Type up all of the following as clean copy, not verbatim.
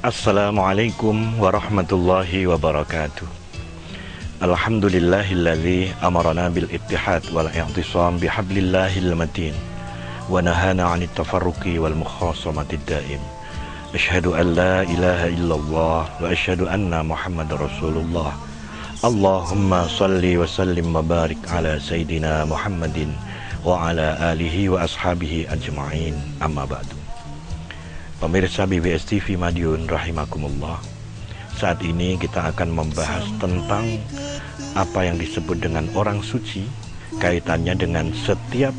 Assalamualaikum warahmatullahi wabarakatuh. Alhamdulillahilladzi amarana bil ittihad wal i'tisam bihablillahil matin wa nahana 'anit tafarruqi wal mukhasamatid daim. Asyhadu an la ilaha illallah wa asyhadu anna Muhammadar Rasulullah. Allahumma salli wa sallim wa barik ala sayyidina Muhammadin wa ala alihi wa ashabihi ajma'in. Amma ba'du. Pemirsa BBS TV Madiun rahimakumullah. Saat ini kita akan membahas tentang apa yang disebut dengan orang suci, kaitannya dengan setiap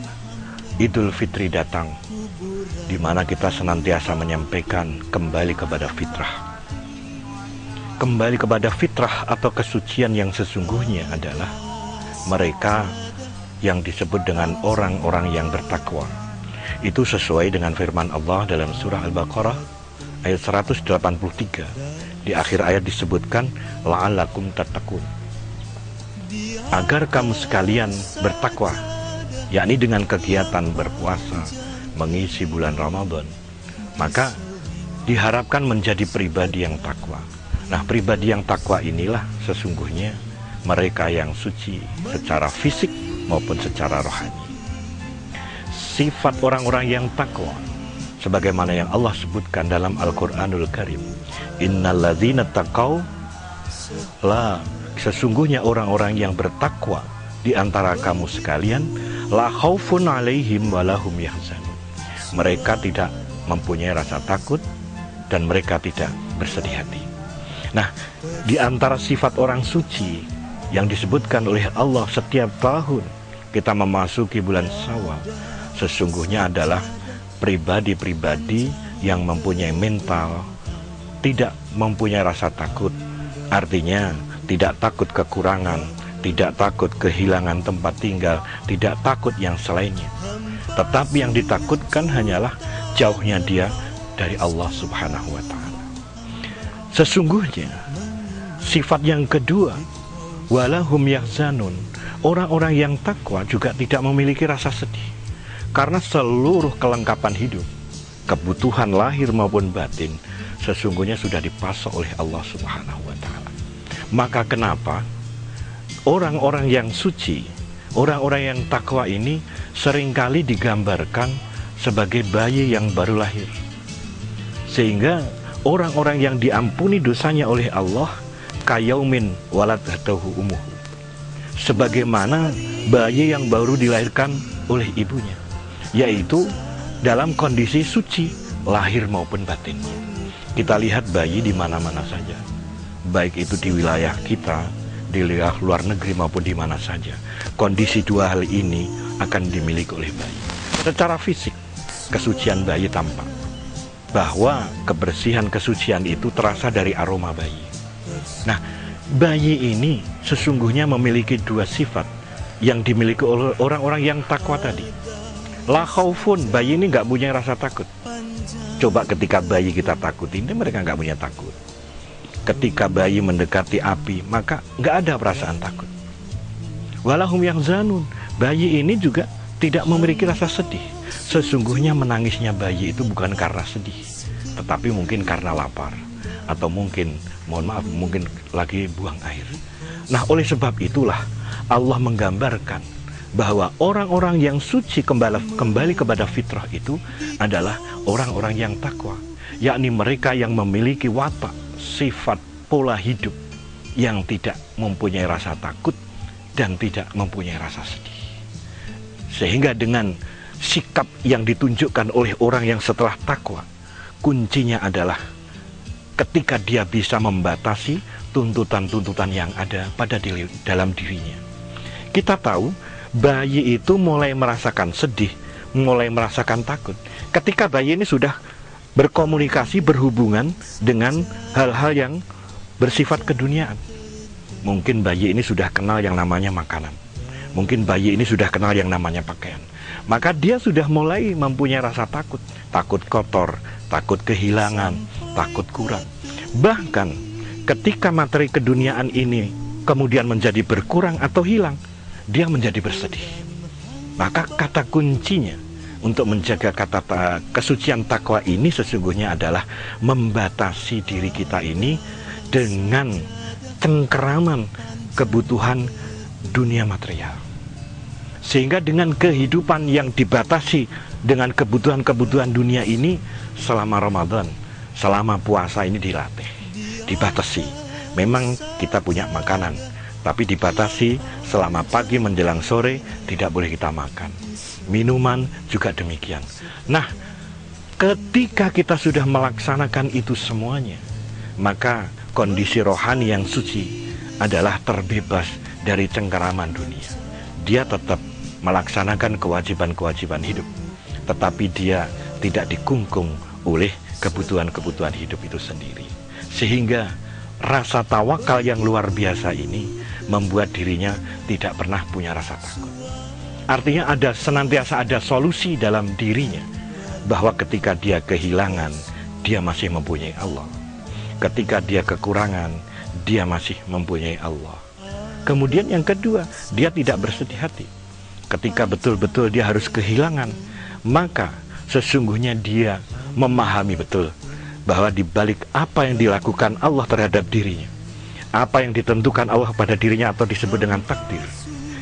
Idul Fitri datang, di mana kita senantiasa menyampaikan kembali kepada fitrah. Kembali kepada fitrah atau kesucian yang sesungguhnya adalah mereka yang disebut dengan orang-orang yang bertakwa. Itu sesuai dengan firman Allah dalam surah Al-Baqarah ayat 183. Di akhir ayat disebutkan la'allakum tattaqun, agar kamu sekalian bertakwa, yakni dengan kegiatan berpuasa, mengisi bulan Ramadan, maka diharapkan menjadi pribadi yang takwa. Nah, pribadi yang takwa inilah sesungguhnya mereka yang suci secara fisik maupun secara rohani. Sifat orang-orang yang takwa sebagaimana yang Allah sebutkan dalam Al-Qur'anul Karim, innalladzina taqaw, sesungguhnya orang-orang yang bertakwa di antara kamu sekalian, la khaufun 'alaihim wa lahum yahzanun, mereka tidak mempunyai rasa takut dan mereka tidak bersedih hati. Nah, di antara sifat orang suci yang disebutkan oleh Allah setiap tahun kita memasuki bulan Syawal, sesungguhnya adalah pribadi-pribadi yang mempunyai mental, tidak mempunyai rasa takut. Artinya tidak takut kekurangan, tidak takut kehilangan tempat tinggal, tidak takut yang selainnya. Tetapi yang ditakutkan hanyalah jauhnya dia dari Allah Subhanahu wa ta'ala. Sesungguhnya sifat yang kedua, walahum yahzanun, orang-orang yang takwa juga tidak memiliki rasa sedih. Karena seluruh kelengkapan hidup, kebutuhan lahir maupun batin, sesungguhnya sudah dipasok oleh Allah Subhanahu wa ta'ala. Maka kenapa orang-orang yang suci, orang-orang yang takwa ini seringkali digambarkan sebagai bayi yang baru lahir, sehingga orang-orang yang diampuni dosanya oleh Allah kayaumin waladatuhu umuhu, sebagaimana bayi yang baru dilahirkan oleh ibunya, yaitu dalam kondisi suci lahir maupun batin. Kita lihat bayi di mana-mana saja, baik itu di wilayah kita, di wilayah luar negeri maupun di mana saja. Kondisi dua hal ini akan dimiliki oleh bayi. Secara fisik, kesucian bayi tampak, bahwa kebersihan kesucian itu terasa dari aroma bayi. Nah, bayi ini sesungguhnya memiliki dua sifat yang dimiliki oleh orang-orang yang takwa tadi. La khaufun, bayi ini nggak punya rasa takut. Coba ketika bayi kita takut, ini mereka nggak punya takut. Ketika bayi mendekati api, maka nggak ada perasaan takut. Walahum yahzanun, bayi ini juga tidak memiliki rasa sedih. Sesungguhnya menangisnya bayi itu bukan karena sedih, tetapi mungkin karena lapar, atau mungkin, mohon maaf, mungkin lagi buang air. Nah, oleh sebab itulah Allah menggambarkan bahwa orang-orang yang suci kembali kepada fitrah itu adalah orang-orang yang takwa, yakni mereka yang memiliki watak, sifat, pola hidup yang tidak mempunyai rasa takut dan tidak mempunyai rasa sedih. Sehingga dengan sikap yang ditunjukkan oleh orang yang setelah takwa, kuncinya adalah ketika dia bisa membatasi tuntutan-tuntutan yang ada pada dalam dirinya. Kita tahu bayi itu mulai merasakan sedih, mulai merasakan takut ketika bayi ini sudah berkomunikasi, berhubungan dengan hal-hal yang bersifat keduniaan. Mungkin bayi ini sudah kenal yang namanya makanan, mungkin bayi ini sudah kenal yang namanya pakaian. Maka dia sudah mulai mempunyai rasa takut, takut kotor, takut kehilangan, takut kurang. Bahkan ketika materi keduniaan ini kemudian menjadi berkurang atau hilang, dia menjadi bersedih. Maka kata kuncinya untuk menjaga kesucian takwa ini sesungguhnya adalah membatasi diri kita ini dengan cengkeraman kebutuhan dunia material. Sehingga dengan kehidupan yang dibatasi dengan kebutuhan-kebutuhan dunia ini, selama Ramadan, selama puasa ini dilatih, dibatasi. Memang kita punya makanan, tapi dibatasi selama pagi menjelang sore tidak boleh kita makan. Minuman juga demikian. Nah, ketika kita sudah melaksanakan itu semuanya, maka kondisi rohani yang suci adalah terbebas dari cengkeraman dunia. Dia tetap melaksanakan kewajiban-kewajiban hidup, tetapi dia tidak dikungkung oleh kebutuhan-kebutuhan hidup itu sendiri. Sehingga rasa tawakal yang luar biasa ini membuat dirinya tidak pernah punya rasa takut. Artinya senantiasa ada solusi dalam dirinya, bahwa ketika dia kehilangan, dia masih mempunyai Allah. Ketika dia kekurangan, dia masih mempunyai Allah. Kemudian yang kedua, dia tidak bersedih hati. Ketika betul-betul dia harus kehilangan, maka sesungguhnya dia memahami betul bahwa di balik apa yang dilakukan Allah terhadap dirinya, apa yang ditentukan Allah pada dirinya atau disebut dengan takdir,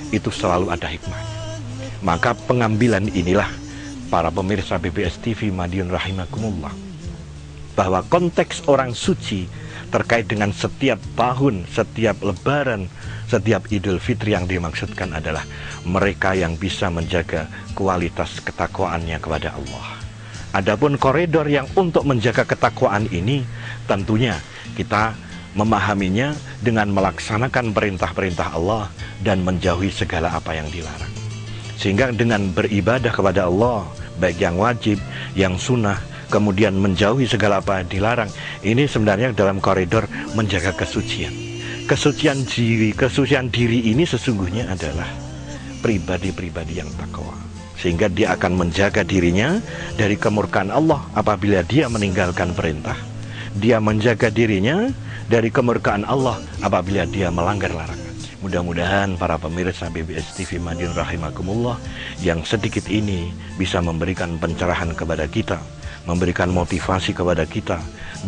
itu selalu ada hikmahnya. Maka pengambilan inilah para pemirsa BBS TV Madiun rahimakumullah, bahwa konteks orang suci terkait dengan setiap tahun, setiap lebaran, setiap Idul Fitri yang dimaksudkan adalah mereka yang bisa menjaga kualitas ketakwaannya kepada Allah. Adapun koridor yang untuk menjaga ketakwaan ini, tentunya kita memahaminya dengan melaksanakan perintah-perintah Allah dan menjauhi segala apa yang dilarang. Sehingga dengan beribadah kepada Allah, baik yang wajib, yang sunnah, kemudian menjauhi segala apa yang dilarang, ini sebenarnya dalam koridor menjaga kesucian. Kesucian diri ini sesungguhnya adalah pribadi-pribadi yang takwa. Sehingga dia akan menjaga dirinya dari kemurkaan Allah apabila dia meninggalkan perintah. Dia menjaga dirinya dari kemurkaan Allah apabila dia melanggar larangan. Mudah-mudahan para pemirsa BBS TV Madiun rahimakumullah, yang sedikit ini bisa memberikan pencerahan kepada kita, memberikan motivasi kepada kita,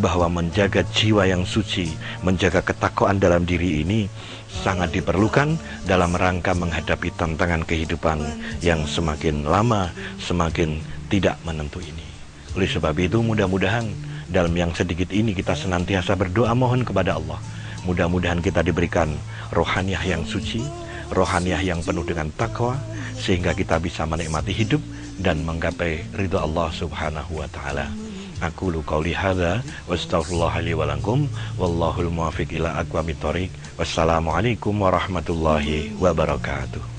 bahwa menjaga jiwa yang suci, menjaga ketakwaan dalam diri ini sangat diperlukan dalam rangka menghadapi tantangan kehidupan yang semakin lama, semakin tidak menentu ini. Oleh sebab itu, mudah-mudahan dalam yang sedikit ini kita senantiasa berdoa mohon kepada Allah. Mudah-mudahan kita diberikan rohaniah yang suci, rohaniah yang penuh dengan takwa, sehingga kita bisa menikmati hidup dan menggapai ridha Allah subhanahu wa ta'ala. Aqulu qauli hadza wa astaghfirullah li wa lakum wallahul muwaffiq ila aqwamit thoriq. Wassalamualaikum warahmatullahi wabarakatuh.